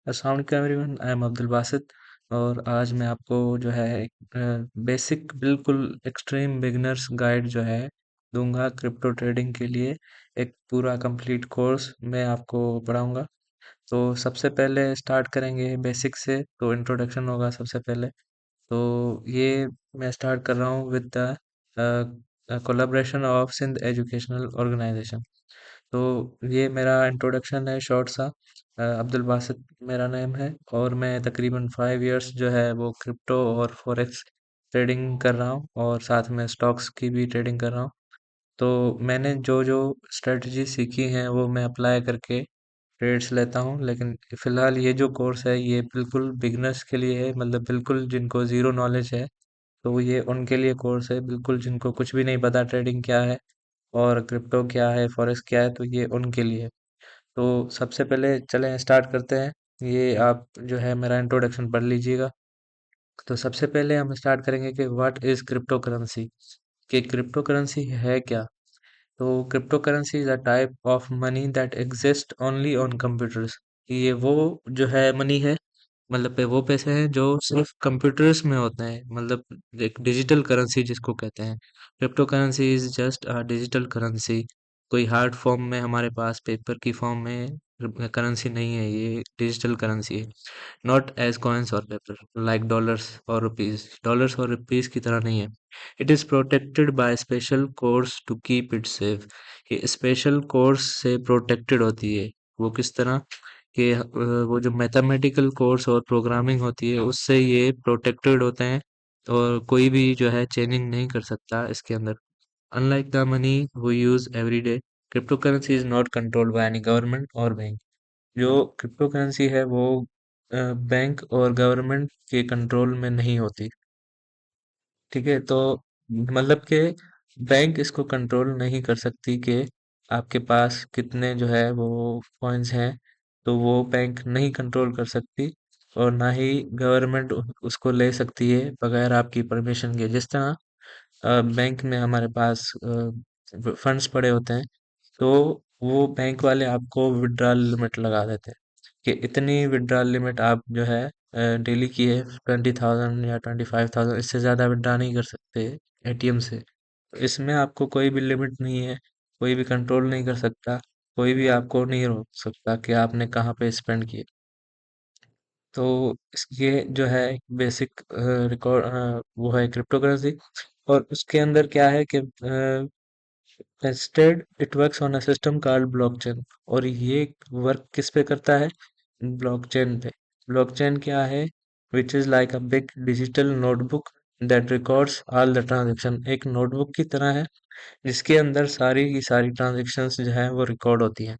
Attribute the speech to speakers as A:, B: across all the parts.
A: अस्सलाम वालेकुम everyone, I am Abdul Basit. और आज मैं आपको जो है एक बेसिक बिल्कुल एक्सट्रीम बिगिनर्स गाइड जो है दूंगा क्रिप्टो ट्रेडिंग के लिए। एक पूरा कंप्लीट कोर्स मैं आपको पढ़ाऊंगा। तो सबसे पहले स्टार्ट करेंगे बेसिक से, तो इंट्रोडक्शन होगा सबसे पहले। तो ये मैं स्टार्ट कर रहा हूँ with the collaboration of Sindh educational organization. तो ये मेरा इंट्रोडक्शन है शॉर्ट सा। अब्दुल बासित मेरा नेम है और मैं तकरीबन 5 इयर्स जो है वो क्रिप्टो और फॉरेक्स ट्रेडिंग कर रहा हूँ और साथ में स्टॉक्स की भी ट्रेडिंग कर रहा हूँ। तो मैंने जो जो स्ट्रेटजी सीखी हैं वो मैं अप्लाई करके ट्रेड्स लेता हूँ। लेकिन फ़िलहाल ये जो कोर्स है ये बिल्कुल बिगनर्स के लिए है, मतलब बिल्कुल जिनको ज़ीरो नॉलेज है। तो ये उनके लिए कोर्स है, बिल्कुल जिनको कुछ भी नहीं पता ट्रेडिंग क्या है और क्रिप्टो क्या है, फॉरेक्स क्या है, तो ये उनके लिए है। तो सबसे पहले चलें स्टार्ट करते हैं। ये आप जो है मेरा इंट्रोडक्शन पढ़ लीजिएगा। तो सबसे पहले हम स्टार्ट करेंगे कि व्हाट इज़ क्रिप्टो करेंसी, कि क्रिप्टो करेंसी है क्या। तो crypto currency is a type of money that exist only on computers. ये वो जो है मनी है, मतलब वो पैसे हैं जो सिर्फ कंप्यूटर्स में होते हैं, मतलब एक डिजिटल करेंसी जिसको कहते हैं। Crypto currency is just a digital currency. कोई हार्ड फॉर्म में हमारे पास पेपर की फॉर्म में करेंसी नहीं है, ये डिजिटल करेंसी है। नॉट एज कॉइन्स और पेपर लाइक डॉलर्स और रुपीज की तरह नहीं है। It is protected by special course to keep it safe. ये स्पेशल कोर्स से प्रोटेक्टेड होती है। वो किस तरह कि वो जो मैथमेटिकल कोर्स और प्रोग्रामिंग होती है उससे ये प्रोटेक्टेड होते हैं और कोई भी जो है चेंजिंग नहीं कर सकता इसके अंदर। Unlike the money we use every day, crypto currency is not controlled by any government और बैंक। जो क्रिप्टो करेंसी है वो बैंक और गवर्नमेंट के कंट्रोल में नहीं होती। ठीक है, तो मतलब कि बैंक इसको कंट्रोल नहीं कर सकती कि आपके पास कितने जो है वो कॉइन्स हैं। तो वो बैंक नहीं कंट्रोल कर सकती और ना ही गवर्नमेंट उसको ले सकती है बगैर आपकी परमिशन के। जिस तरह बैंक में हमारे पास फंड्स पड़े होते हैं, तो वो बैंक वाले आपको विड्रॉल लिमिट लगा देते हैं कि इतनी विड्रॉल लिमिट आप जो है डेली की है 20,000 या 25,000, इससे ज़्यादा विड्रॉ नहीं कर सकते एटीएम से। तो इसमें आपको कोई भी लिमिट नहीं है, कोई भी कंट्रोल नहीं कर सकता, कोई भी आपको नहीं रोक सकता कि आपने कहाँ पे स्पेंड किए। तो ये जो है बेसिक रिकॉर्ड वो है क्रिप्टो करेंसी। और उसके अंदर क्या है कि instead it works on a system called blockchain. और ये वर्क किस पे करता है? ब्लॉकचेन पे। ब्लॉकचेन क्या है? Which is like a big digital notebook that records all the transaction. एक नोटबुक की तरह है जिसके अंदर सारी की सारी ट्रांजेक्शन्स जो है वो रिकॉर्ड होती हैं।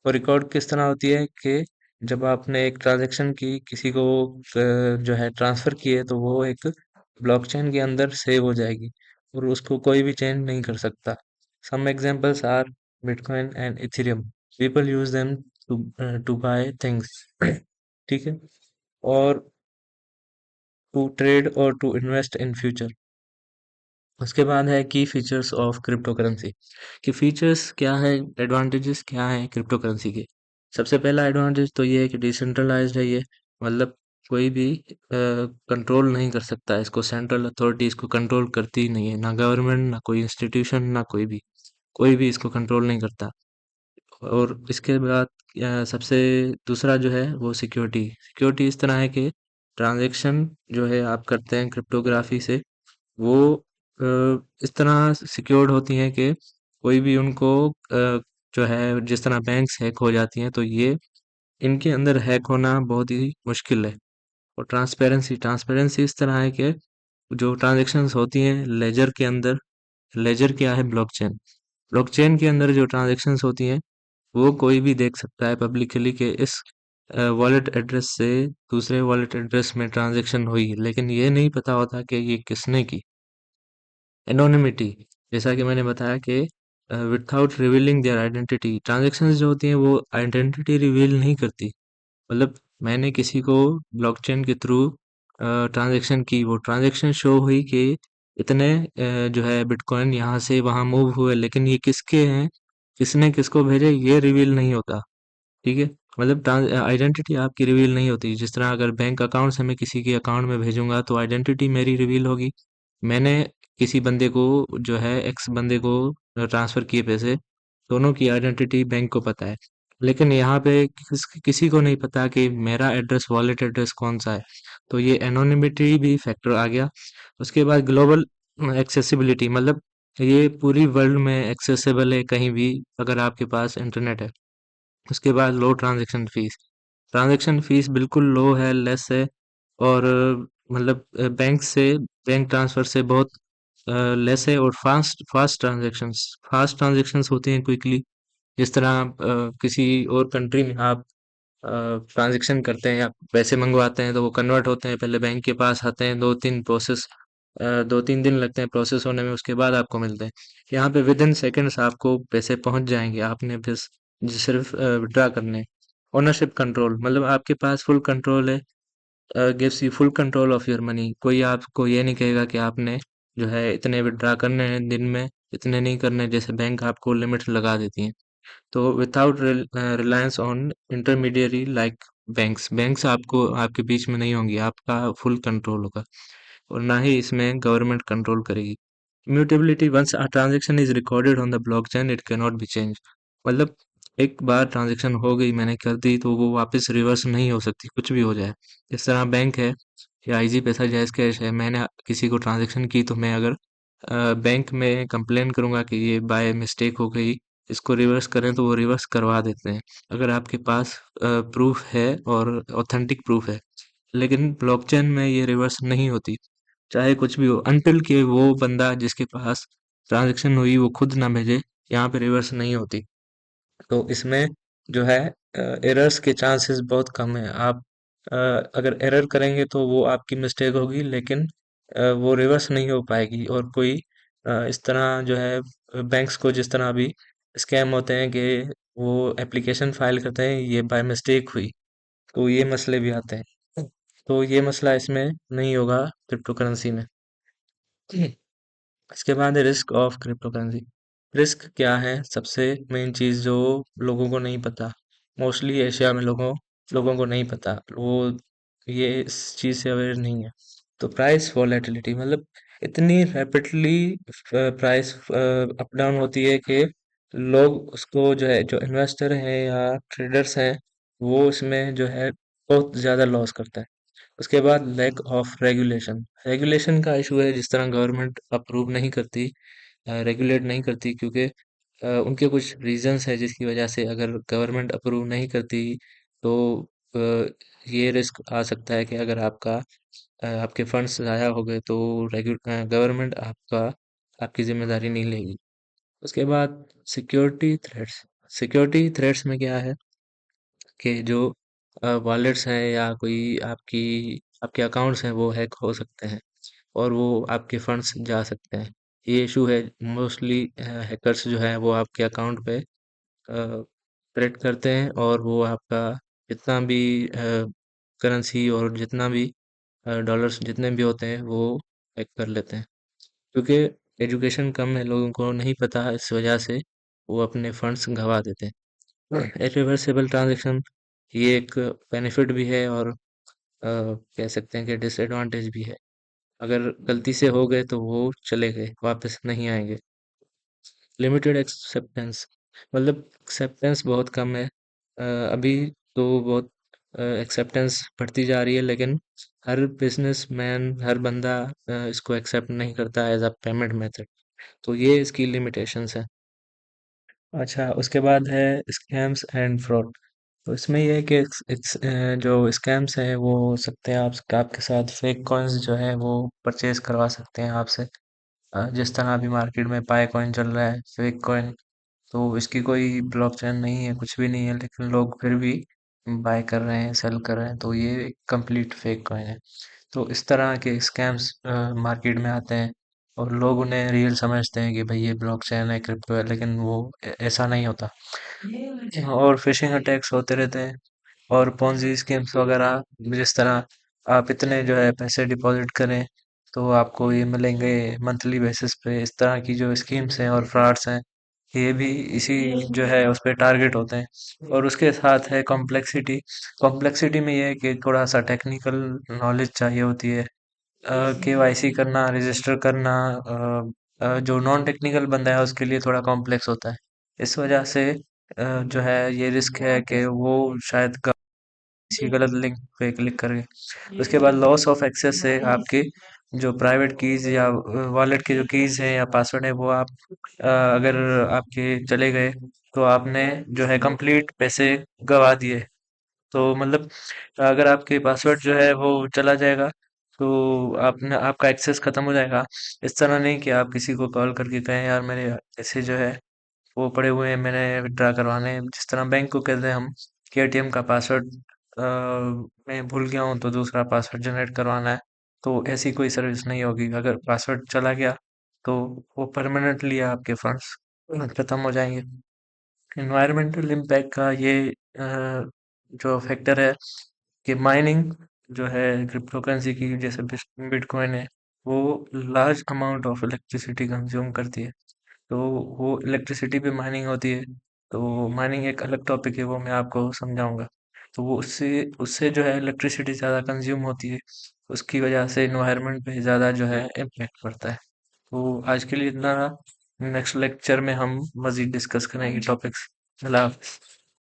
A: वो रिकॉर्ड किस तरह होती है कि जब आपने एक ट्रांजैक्शन की किसी को जो है ट्रांसफर किए, तो वो एक ब्लॉकचेन के अंदर सेव हो जाएगी और उसको कोई भी चेंज नहीं कर सकता। Some examples are bitcoin and ethereum. People use them to buy things. ठीक है। और टू ट्रेड और टू इन्वेस्ट इन फ्यूचर। उसके बाद है की फीचर्स ऑफ क्रिप्टो करेंसी। कि फीचर्स क्या है, एडवांटेजेस क्या है क्रिप्टो करेंसी के। सबसे पहला एडवांटेज तो ये है कि डिसेंट्रलाइज्ड है ये, मतलब कोई भी कंट्रोल नहीं कर सकता इसको। सेंट्रल अथॉरिटी इसको कंट्रोल करती ही नहीं है, ना गवर्नमेंट, ना कोई इंस्टीट्यूशन, ना कोई भी इसको कंट्रोल नहीं करता। और इसके बाद सबसे दूसरा जो है वो सिक्योरिटी। सिक्योरिटी इस तरह है कि ट्रांजैक्शन जो है आप करते हैं क्रिप्टोग्राफी से, वो इस तरह सिक्योर्ड होती हैं कि कोई भी उनको जो है जिस तरह बैंक्स हैक हो जाती हैं, तो ये इनके अंदर हैक होना बहुत ही मुश्किल है। और ट्रांसपेरेंसी ट्रांसपेरेंसी इस तरह है कि जो ट्रांजैक्शंस होती हैं लेजर के अंदर। लेजर क्या है? ब्लॉकचेन। ब्लॉकचेन के अंदर जो ट्रांजैक्शंस होती हैं वो कोई भी देख सकता है पब्लिकली कि इस वॉलेट एड्रेस से दूसरे वॉलेट एड्रेस में ट्रांजैक्शन हुई, लेकिन ये नहीं पता होता कि ये किसने की। एनोनिमिटी, जैसा कि मैंने बताया कि without revealing their identity, transactions जो होती हैं वो आइडेंटिटी रिवील नहीं करती। मतलब मैंने किसी को ब्लॉकचेन के थ्रू ट्रांजैक्शन की, वो ट्रांजैक्शन शो हुई कि इतने जो है बिटकॉइन यहाँ से वहाँ मूव हुए, लेकिन ये किसके हैं, किसने किसको भेजे, ये रिवील नहीं होता। ठीक है। मतलब आइडेंटिटी आपकी रिवील नहीं होती। जिस तरह अगर बैंक अकाउंट से मैं किसी के अकाउंट में भेजूंगा तो आइडेंटिटी मेरी रिवील होगी। मैंने किसी बंदे को जो है एक्स बंदे को ट्रांसफर किए पैसे, दोनों की आइडेंटिटी बैंक को पता है। लेकिन यहाँ पे किसी को नहीं पता कि मेरा एड्रेस, वॉलेट एड्रेस कौन सा है। तो ये एनोनिमिटी भी फैक्टर आ गया। उसके बाद ग्लोबल एक्सेसिबिलिटी, मतलब ये पूरी वर्ल्ड में एक्सेसिबल है कहीं भी अगर आपके पास इंटरनेट है। उसके बाद लो ट्रांजैक्शन फीस, ट्रांजैक्शन फीस बिल्कुल लो है, लेस है। और मतलब बैंक ट्रांसफर से बहुत लेस है। और फास्ट ट्रांजैक्शंस होते हैं क्विकली। जिस तरह किसी और कंट्री में आप ट्रांजैक्शन करते हैं या पैसे मंगवाते हैं तो वो कन्वर्ट होते हैं, पहले बैंक के पास आते हैं, दो तीन दिन लगते हैं प्रोसेस होने में, उसके बाद आपको मिलते हैं। यहाँ पे विद इन सेकेंड्स आपको पैसे पहुंच जाएंगे, आपने बस सिर्फ विड्रा करने हैं। ओनरशिप कंट्रोल, मतलब आपके पास फुल कंट्रोल है, gives you full control of your money. कोई आपको ये नहीं कहेगा कि आपने जो है इतने विड्रा करने हैं दिन में, इतने नहीं करने, जैसे बैंक आपको लिमिट लगा देती है। तो without reliance on intermediary like banks आपको आपके बीच में नहीं होंगी, आपका फुल कंट्रोल होगा। और ना ही इसमें गवर्नमेंट कंट्रोल करेगी। Immutability, once a transaction is recorded on the blockchain it can not be change. मतलब एक बार ट्रांजैक्शन हो गई, मैंने कर दी, तो वो वापस रिवर्स नहीं हो सकती, कुछ भी हो जाए। इस तरह बैंक है या आईजी पैसा जैस कैश है, मैंने किसी को ट्रांजैक्शन की तो मैं अगर बैंक में कंप्लेन करूंगा कि ये बाय मिस्टेक हो गई, इसको रिवर्स करें, तो वो रिवर्स करवा देते हैं अगर आपके पास प्रूफ है और ऑथेंटिक प्रूफ है। लेकिन ब्लॉकचेन में ये रिवर्स नहीं होती, चाहे कुछ भी हो, अनटिल कि वो बंदा जिसके पास ट्रांजैक्शन हुई वो खुद ना भेजे, यहाँ पे रिवर्स नहीं होती। तो इसमें जो है एरर्स के चांसेस बहुत कम है। आप अगर एरर करेंगे तो वो आपकी मिस्टेक होगी, लेकिन वो रिवर्स नहीं हो पाएगी। और कोई इस तरह जो है बैंक्स को जिस तरह अभी स्कैम होते हैं कि वो एप्लीकेशन फाइल करते हैं, ये बाय मिस्टेक हुई, तो ये मसले भी आते हैं। तो ये मसला इसमें नहीं होगा क्रिप्टो करेंसी में। इसके बाद है risk of crypto currency. Risk क्या है, सबसे मेन चीज जो लोगों को नहीं पता, मोस्टली एशिया में लोगों को नहीं पता, वो ये इस चीज से अवेयर नहीं है। तो प्राइस वॉलेटिलिटी, मतलब इतनी रैपिडली प्राइस अप डाउन होती है कि लोग उसको जो है, जो इन्वेस्टर हैं या ट्रेडर्स हैं, वो इसमें जो है बहुत ज्यादा लॉस करता है। उसके बाद लैक ऑफ रेगुलेशन, रेगुलेशन का इशू है। जिस तरह गवर्नमेंट अप्रूव नहीं करती, रेगुलेट नहीं करती, क्योंकि उनके कुछ रीजंस है जिसकी वजह से अगर गवर्नमेंट अप्रूव नहीं करती तो अ, ये रिस्क आ सकता है कि अगर आपके फंड्स ज़ाया हो गए तो गवर्नमेंट आपकी जिम्मेदारी नहीं लेगी। उसके बाद सिक्योरिटी थ्रेट्स, सिक्योरिटी थ्रेट्स में क्या है कि जो वॉलेट्स हैं या कोई आपके अकाउंट्स हैं वो हैक हो सकते हैं और वो आपके फंड्स जा सकते हैं। ये इशू है। मोस्टली हैकर्स जो है वो आपके अकाउंट पे थ्रेट करते हैं और वो आपका जितना भी करेंसी और जितना भी डॉलर्स जितने भी होते हैं वो हैक कर लेते हैं। क्योंकि एजुकेशन कम है, लोगों को नहीं पता, इस वजह से वो अपने फंड्स गंवा देते हैं। इरिवर्सिबल ट्रांजैक्शन, ये एक बेनिफिट भी है और कह सकते हैं कि डिसएडवांटेज भी है। अगर गलती से हो गए तो वो चले गए, वापस नहीं आएंगे। लिमिटेड एक्सेप्टेंस, मतलब एक्सेप्टेंस बहुत कम है। अभी तो बहुत एक्सेप्टेंस बढ़ती जा रही है, लेकिन हर बिजनेसमैन, हर बंदा इसको एक्सेप्ट नहीं करता एज अ पेमेंट मेथड। तो ये इसकी लिमिटेशंस है। अच्छा, उसके बाद है स्कैम्स एंड फ्रॉड। तो इसमें ये है कि जो स्कैम्स हैं वो हो सकते हैं आपके साथ फेक कॉइन्स जो है वो परचेज करवा सकते हैं आपसे। जिस तरह अभी मार्केट में पाई कॉइन चल रहा है, फेक कॉइन, तो इसकी कोई ब्लॉकचेन नहीं है, कुछ भी नहीं है, लेकिन लोग फिर भी बाय कर रहे हैं, सेल कर रहे हैं, तो ये कंप्लीट फेक कॉइन है। तो इस तरह के स्कैम्स मार्केट में आते हैं और लोग उन्हें रियल समझते हैं कि भाई ये ब्लॉकचेन है, क्रिप्टो है, लेकिन वो ऐसा नहीं होता। और फिशिंग अटैक्स होते रहते हैं और पोंजी स्कीम्स वगैरह। जिस तरह आप इतने जो है पैसे डिपॉजिट करें तो आपको ये मिलेंगे मंथली बेसिस पे, इस तरह की जो स्कीम्स हैं और फ्रॉड्स हैं, ये भी इसी जो है उस पे टारगेट होते हैं। और उसके साथ है कॉम्प्लेक्सिटी। कॉम्प्लेक्सिटी में ये है कि थोड़ा सा टेक्निकल नॉलेज चाहिए होती है। केवाईसी करना, रजिस्टर करना, जो नॉन टेक्निकल बंदा है उसके लिए थोड़ा कॉम्प्लेक्स होता है। इस वजह से जो है ये रिस्क है कि वो शायद किसी गलत लिंक पे क्लिक करके। उसके बाद लॉस ऑफ एक्सेस से आपके जो प्राइवेट कीज या वॉलेट के जो कीज हैं या पासवर्ड है वो आप अगर आपके चले गए तो आपने जो है कंप्लीट पैसे गवा दिए। तो मतलब अगर आपके पासवर्ड जो है वो चला जाएगा तो आपने आपका एक्सेस खत्म हो जाएगा। इस तरह नहीं कि आप किसी को कॉल करके कहें यार मेरे पैसे जो है वो पड़े हुए हैं, मैंने विड्रा करवाने हैं। जिस तरह बैंक को कहते हैं हम कि एटीएम का पासवर्ड मैं भूल गया हूँ तो दूसरा पासवर्ड जनरेट करवाना है। तो ऐसी कोई सर्विस नहीं होगी। अगर पासवर्ड चला गया तो वो परमानेंटली आपके फंड्स खत्म हो जाएंगे। इन्वायरमेंटल इम्पैक्ट का ये जो फैक्टर है कि माइनिंग जो है क्रिप्टो करेंसी की जैसे बिटकॉइन है वो large amount of electricity consume करती है। तो वो इलेक्ट्रिसिटी पे माइनिंग होती है। तो माइनिंग एक अलग टॉपिक है, वो मैं आपको समझाऊंगा। तो वो उससे उससे जो है इलेक्ट्रिसिटी ज़्यादा कंज्यूम होती है। उसकी वजह से इन्वायरमेंट पे ज़्यादा जो है इम्पैक्ट पड़ता है। तो आज के लिए इतना। नेक्स्ट लेक्चर में हम मज़ीद डिस्कस करेंगे टॉपिक्स। अल्लाह हाफ़िज़।